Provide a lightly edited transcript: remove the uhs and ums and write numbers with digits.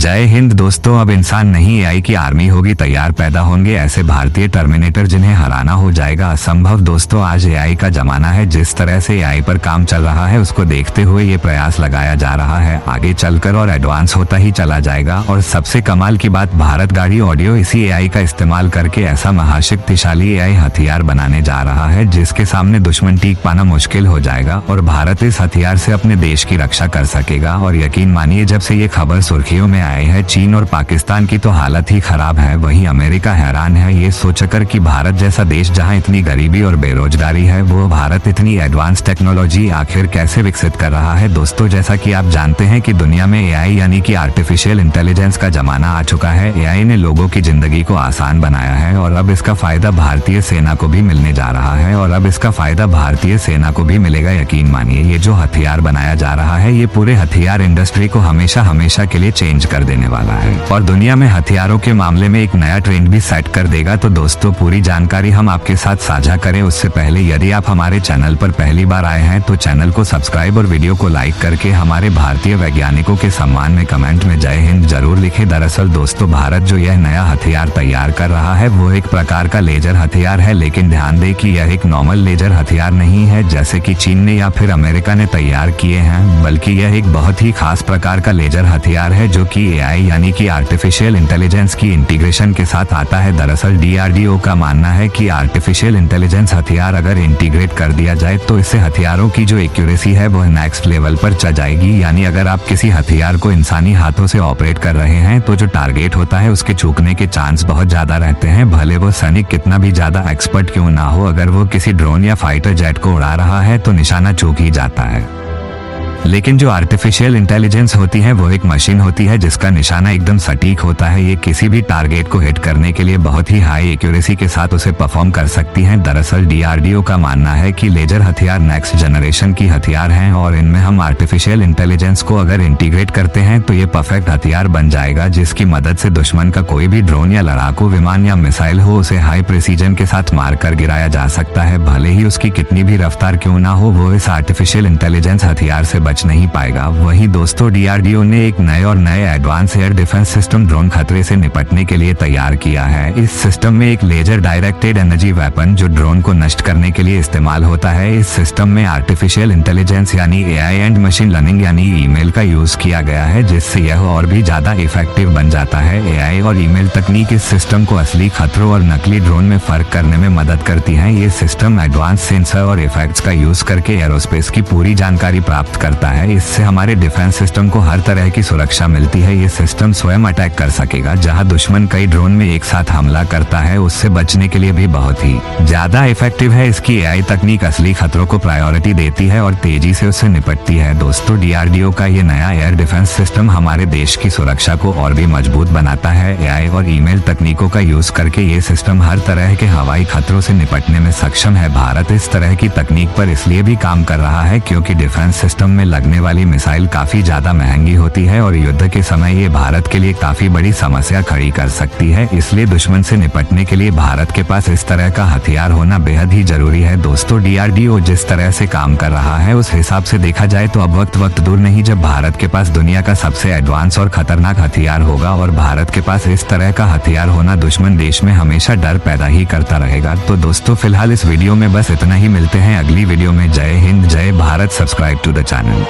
जय हिंद दोस्तों। अब इंसान नहीं एआई की आर्मी होगी, तैयार पैदा होंगे ऐसे भारतीय टर्मिनेटर जिन्हें हराना हो जाएगा असंभव। दोस्तों आज एआई का जमाना है। जिस तरह से एआई पर काम चल रहा है उसको देखते हुए ये प्रयास लगाया जा रहा है आगे चलकर और एडवांस होता ही चला जाएगा। और सबसे कमाल की बात, भारत गाड़ी ऑडियो इसी एआई का इस्तेमाल करके ऐसा महाशक्तिशाली एआई हथियार बनाने जा रहा है जिसके सामने दुश्मन टीक पाना मुश्किल हो जाएगा और भारत इस हथियार से अपने देश की रक्षा कर सकेगा। और यकीन मानिए जब से ये खबर सुर्खियों में आए हैं चीन और पाकिस्तान की तो हालत ही खराब है। वहीं अमेरिका हैरान है ये सोचकर कि भारत जैसा देश जहां इतनी गरीबी और बेरोजगारी है वो भारत इतनी एडवांस टेक्नोलॉजी आखिर कैसे विकसित कर रहा है। दोस्तों जैसा कि आप जानते हैं कि दुनिया में एआई यानी कि आर्टिफिशियल इंटेलिजेंस का जमाना आ चुका है। एआई ने लोगों की जिंदगी को आसान बनाया है और अब इसका फायदा भारतीय सेना को भी मिलने जा रहा है मिलेगा। यकीन मानिए ये जो हथियार बनाया जा रहा है ये पूरे हथियार इंडस्ट्री को हमेशा हमेशा के लिए चेंज कर देने वाला है और दुनिया में हथियारों के मामले में एक नया ट्रेंड भी सेट कर देगा। तो दोस्तों पूरी जानकारी हम आपके साथ साझा करें उससे पहले यदि आप हमारे चैनल पर पहली बार आए हैं तो चैनल को सब्सक्राइब और वीडियो को लाइक करके हमारे भारतीय वैज्ञानिकों के सम्मान में कमेंट में जय हिंद जरूर लिखें। दरअसल दोस्तों भारत जो यह नया हथियार तैयार कर रहा है वो एक प्रकार का लेजर हथियार है, लेकिन ध्यान दें कि यह एक नॉर्मल लेजर हथियार नहीं है जैसे कि चीन ने या फिर अमेरिका ने तैयार किए हैं, बल्कि यह एक बहुत ही खास प्रकार का लेजर हथियार है जो कि एआई यानी कि आर्टिफिशियल इंटेलिजेंस की इंटीग्रेशन के साथ आता है। दरअसल डीआरडीओ का मानना है कि आर्टिफिशियल इंटेलिजेंस हथियार अगर इंटीग्रेट कर दिया जाए तो इससे हथियारों की जो एक्यूरेसी है वह नेक्स्ट लेवल पर चढ़ जाएगी। यानी अगर आप किसी हथियार को इंसानी हाथों से ऑपरेट कर रहे हैं तो जो टारगेट होता है उसके चूकने के चांस बहुत ज्यादा रहते हैं, भले वो सैनिक कितना भी ज्यादा एक्सपर्ट क्यों ना हो। अगर वो किसी ड्रोन या फाइटर जेट को उड़ा रहा है तो निशाना चूक ही जाता है। लेकिन जो आर्टिफिशियल इंटेलिजेंस होती है वो एक मशीन होती है जिसका निशाना एकदम सटीक होता है। ये किसी भी टारगेट को हिट करने के लिए बहुत ही हाई एक्यूरेसी के साथ उसे परफॉर्म कर सकती हैं। दरअसल डीआरडीओ का मानना है कि लेजर हथियार नेक्स्ट जनरेशन की हथियार हैं और इनमें हम आर्टिफिशियल इंटेलिजेंस को अगर इंटीग्रेट करते हैं तो ये परफेक्ट हथियार बन जाएगा जिसकी मदद से दुश्मन का कोई भी ड्रोन या लड़ाकू विमान या मिसाइल हो उसे हाई प्रिसीजन के साथ मार कर गिराया जा सकता है। भले ही उसकी कितनी भी रफ्तार क्यों ना हो वो इस आर्टिफिशियल इंटेलिजेंस हथियार से बच नहीं पाएगा। वहीं दोस्तों डीआरडीओ ने एक नए advance air defence system drone खतरे से निपटने के लिए तैयार किया है। इस सिस्टम में एक लेजर डायरेक्टेड एनर्जी वेपन जो ड्रोन को नष्ट करने के लिए इस्तेमाल होता है। इस सिस्टम में आर्टिफिशियल इंटेलिजेंस यानी एआई एंड मशीन लर्निंग यानी ईमेल का यूज किया गया है जिससे यह और भी ज्यादा इफेक्टिव बन जाता है। एआई और ईमेल तकनीक इस सिस्टम को असली खतरों और नकली ड्रोन में फर्क करने में मदद करती है। ये सिस्टम एडवांस सेंसर और इफेक्ट्स का यूज करके एरोस्पेस की पूरी जानकारी प्राप्त करता है। इससे हमारे डिफेंस सिस्टम को हर तरह की सुरक्षा मिलती है। ये सिस्टम स्वयं अटैक कर सकेगा, जहां दुश्मन कई ड्रोन में एक साथ हमला करता है उससे बचने के लिए भी बहुत ही ज्यादा इफेक्टिव है। इसकी एआई तकनीक असली खतरों को प्रायोरिटी देती है और तेजी से उससे निपटती है। दोस्तों डीआरडीओ का ये नया एयर डिफेंस सिस्टम हमारे देश की सुरक्षा को और भी मजबूत बनाता है। एआई और ईमेल तकनीकों का यूज करके ये सिस्टम हर तरह के हवाई खतरों से निपटने में सक्षम है। भारत इस तरह की तकनीक पर इसलिए भी काम कर रहा है क्योंकि डिफेंस सिस्टम में लगने वाली मिसाइल काफी ज्यादा महंगी होती है और युद्ध के समय ये भारत के लिए काफी बड़ी समस्या खड़ी कर सकती है। इसलिए दुश्मन से निपटने के लिए भारत के पास इस तरह का हथियार होना बेहद ही जरूरी है। दोस्तों डीआरडीओ जिस तरह से काम कर रहा है उस हिसाब से देखा जाए तो अब वक्त दूर नहीं जब भारत के पास दुनिया का सबसे एडवांस और खतरनाक हथियार होगा और भारत के पास इस तरह का हथियार होना दुश्मन देश में हमेशा डर पैदा ही करता रहेगा। तो दोस्तों फिलहाल इस वीडियो में बस इतना ही, मिलते हैं अगली वीडियो में। जय हिंद जय Bharat, subscribe to the channel.